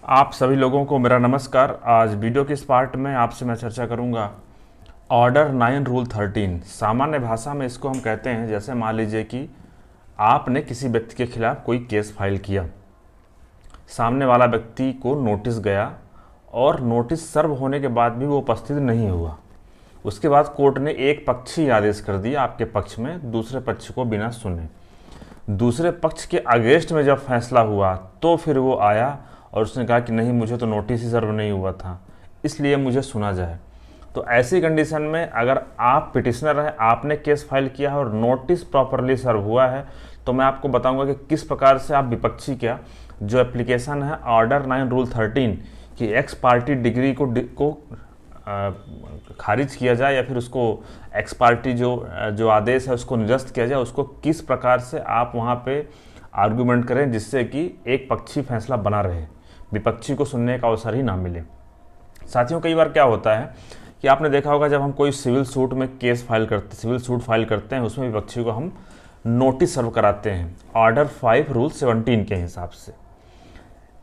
आप सभी लोगों को मेरा नमस्कार। आज वीडियो के इस पार्ट में आपसे मैं चर्चा करूंगा ऑर्डर 9 रूल 13। सामान्य भाषा में इसको हम कहते हैं, जैसे मान लीजिए कि आपने किसी व्यक्ति के खिलाफ कोई केस फाइल किया, सामने वाला व्यक्ति को नोटिस गया और नोटिस सर्व होने के बाद भी वो उपस्थित नहीं हुआ। उसके बाद कोर्ट ने एक पक्षी आदेश कर दिया आपके पक्ष में, दूसरे पक्ष को बिना सुने। दूसरे पक्ष के अगेंस्ट में जब फैसला हुआ तो फिर वो आया और उसने कहा कि नहीं, मुझे तो नोटिस ही सर्व नहीं हुआ था, इसलिए मुझे सुना जाए। तो ऐसी कंडीशन में अगर आप पिटिशनर हैं, आपने केस फाइल किया है और नोटिस प्रॉपरली सर्व हुआ है, तो मैं आपको बताऊंगा कि किस प्रकार से आप विपक्षी का जो एप्लीकेशन है ऑर्डर 9 रूल 13 की एक्स पार्टी डिग्री को खारिज किया जाए या फिर उसको एक्स पार्टी जो आदेश है उसको निरस्त किया जाए, उसको किस प्रकार से आप वहाँ पे आर्गूमेंट करें जिससे कि एक पक्षी फैसला बना रहे, विपक्षी को सुनने का अवसर ही ना मिले। साथियों, कई बार क्या होता है कि आपने देखा होगा जब हम कोई सिविल सूट में सिविल सूट फाइल करते हैं, उसमें विपक्षी को हम नोटिस सर्व कराते हैं ऑर्डर 5 रूल 17 के हिसाब से।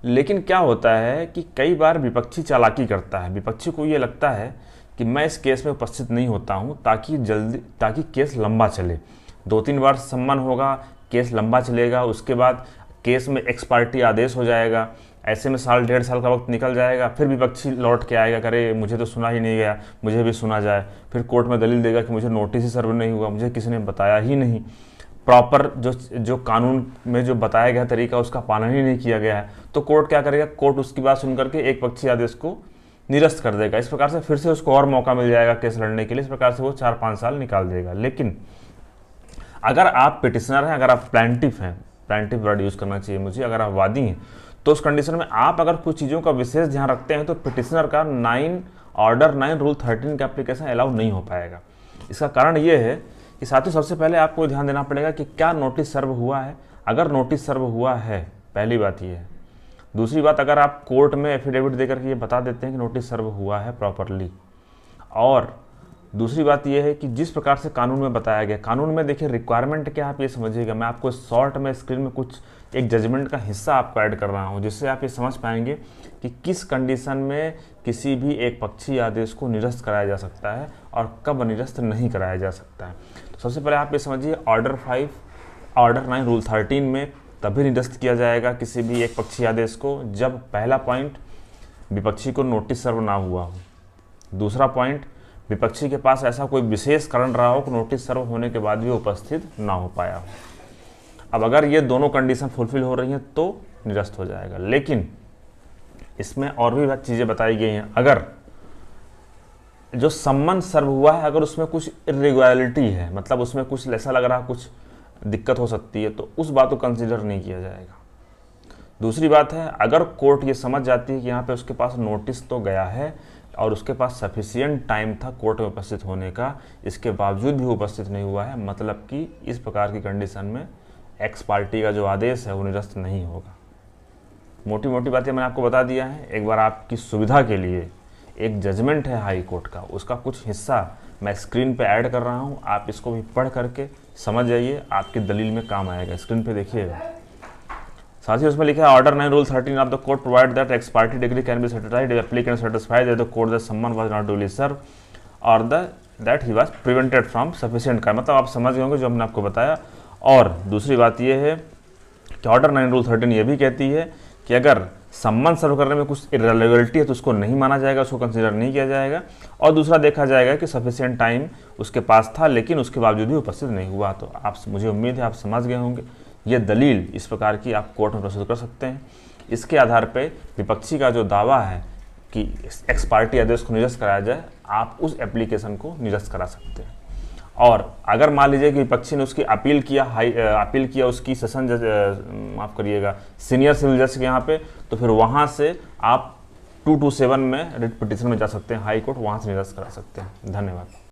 लेकिन क्या होता है कि कई बार विपक्षी चालाकी करता है। विपक्षी को ये लगता है कि मैं इस केस में उपस्थित नहीं होता हूँ ताकि केस लंबा चले, 2-3 बार सम्मन होगा, केस लंबा चलेगा, उसके बाद केस में एक्स पार्टी आदेश हो जाएगा, ऐसे में 1.5 साल का वक्त निकल जाएगा। फिर विपक्षी लौट के आएगा, करे मुझे तो सुना ही नहीं गया, मुझे भी सुना जाए। फिर कोर्ट में दलील देगा कि मुझे नोटिस ही सर्व नहीं हुआ, मुझे किसी ने बताया ही नहीं, प्रॉपर जो कानून में जो बताया गया तरीका उसका पालन ही नहीं किया गया है। तो कोर्ट क्या करेगा, कोर्ट उसकी बात सुन करके एक पक्षी आदेश को निरस्त कर देगा। इस प्रकार से फिर से उसको और मौका मिल जाएगा केस लड़ने के लिए। इस प्रकार से वो 4-5 साल निकाल देगा। लेकिन अगर आप पिटिशनर हैं, अगर आप प्लांटिफ हैं, प्लांटिफ वर्ड यूज़ करना चाहिए मुझे, अगर आप वादी हैं, तो उस कंडीशन में आप अगर कुछ चीज़ों का विशेष ध्यान रखते हैं तो पिटिशनर का ऑर्डर 9 रूल 13 का एप्लीकेशन अलाउ नहीं हो पाएगा। इसका कारण ये है कि साथियों, सबसे पहले आपको ध्यान देना पड़ेगा कि क्या नोटिस सर्व हुआ है। अगर नोटिस सर्व हुआ है, पहली बात ये है। दूसरी बात, अगर आप कोर्ट में एफिडेविट देकर के ये बता देते हैं कि नोटिस सर्व हुआ है प्रॉपरली, और दूसरी बात यह है कि जिस प्रकार से कानून में बताया गया, कानून में देखिए रिक्वायरमेंट क्या आप ये समझिएगा। मैं आपको शॉर्ट में स्क्रीन में कुछ एक जजमेंट का हिस्सा आपको ऐड कर रहा हूँ, जिससे आप ये समझ पाएंगे कि किस कंडीशन में किसी भी एक पक्षी आदेश को निरस्त कराया जा सकता है और कब निरस्त नहीं कराया जा सकता है। तो सबसे पहले आप ये समझिए, ऑर्डर 9 रूल 13 में तभी निरस्त किया जाएगा किसी भी एक पक्षी आदेश को जब पहला पॉइंट विपक्षी को नोटिस सर्व ना हुआ हो, दूसरा पॉइंट विपक्षी के पास ऐसा कोई विशेष कारण रहा हो कि नोटिस सर्व होने के बाद भी उपस्थित ना हो पाया हो। अब अगर ये दोनों कंडीशन फुलफिल हो रही हैं तो निरस्त हो जाएगा। लेकिन इसमें और भी चीज़ें बताई गई हैं। अगर जो सम्मन सर्व हुआ है, अगर उसमें कुछ इरेगुलरिटी है, मतलब उसमें कुछ ऐसा लग रहा है कुछ दिक्कत हो सकती है, तो उस बात को कंसिडर नहीं किया जाएगा। दूसरी बात है, अगर कोर्ट ये समझ जाती है कि यहाँ पे उसके पास नोटिस तो गया है और उसके पास सफिशिएंट टाइम था कोर्ट में उपस्थित होने का, इसके बावजूद भी उपस्थित नहीं हुआ है, मतलब कि इस प्रकार की कंडीशन में एक्स पार्टी का जो आदेश है वो निरस्त नहीं होगा। मोटी मोटी बातें मैंने आपको बता दिया है। एक बार आपकी सुविधा के लिए एक जजमेंट है हाई कोर्ट का, उसका कुछ हिस्सा मैं स्क्रीन पे ऐड कर रहा हूँ, आप इसको भी पढ़ करके समझ जाइए, आपकी दलील में काम आएगा। स्क्रीन पे देखिएगा। साथ ही उसमें लिखा है order 9 rule 13 of the court provide that ex parte decree can be certified if applicant certified that the court that someone was not duly serve और that he was prevented from sufficient का, मतलब आप समझ गए होंगे जो हमने आपको बताया। और दूसरी बात यह है कि ऑर्डर 9 रूल 13 ये भी कहती है कि अगर सम्मन सर्व करने में कुछ इरेगुलरिटी है तो उसको नहीं माना जाएगा, उसको कंसीडर नहीं किया जाएगा। और दूसरा देखा जाएगा कि सफिशिएंट टाइम उसके पास था लेकिन उसके बावजूद भी उपस्थित नहीं हुआ। तो आप, मुझे उम्मीद है आप समझ गए होंगे। ये दलील इस प्रकार की आप कोर्ट में प्रस्तुत कर सकते हैं। इसके आधार पर विपक्षी का जो दावा है कि एक्स पार्टी आदेश को निरस्त कराया जाए, आप उस एप्लीकेशन को निरस्त करा सकते हैं। और अगर मान लीजिए कि विपक्षी ने उसकी अपील किया उसकी सेशन जज, माफ़ करिएगा, सीनियर सिविल जज के यहाँ पे, तो फिर वहाँ से आप 227 में रिट पिटिशन में जा सकते हैं हाई कोर्ट, वहाँ से निरस्त करा सकते हैं। धन्यवाद।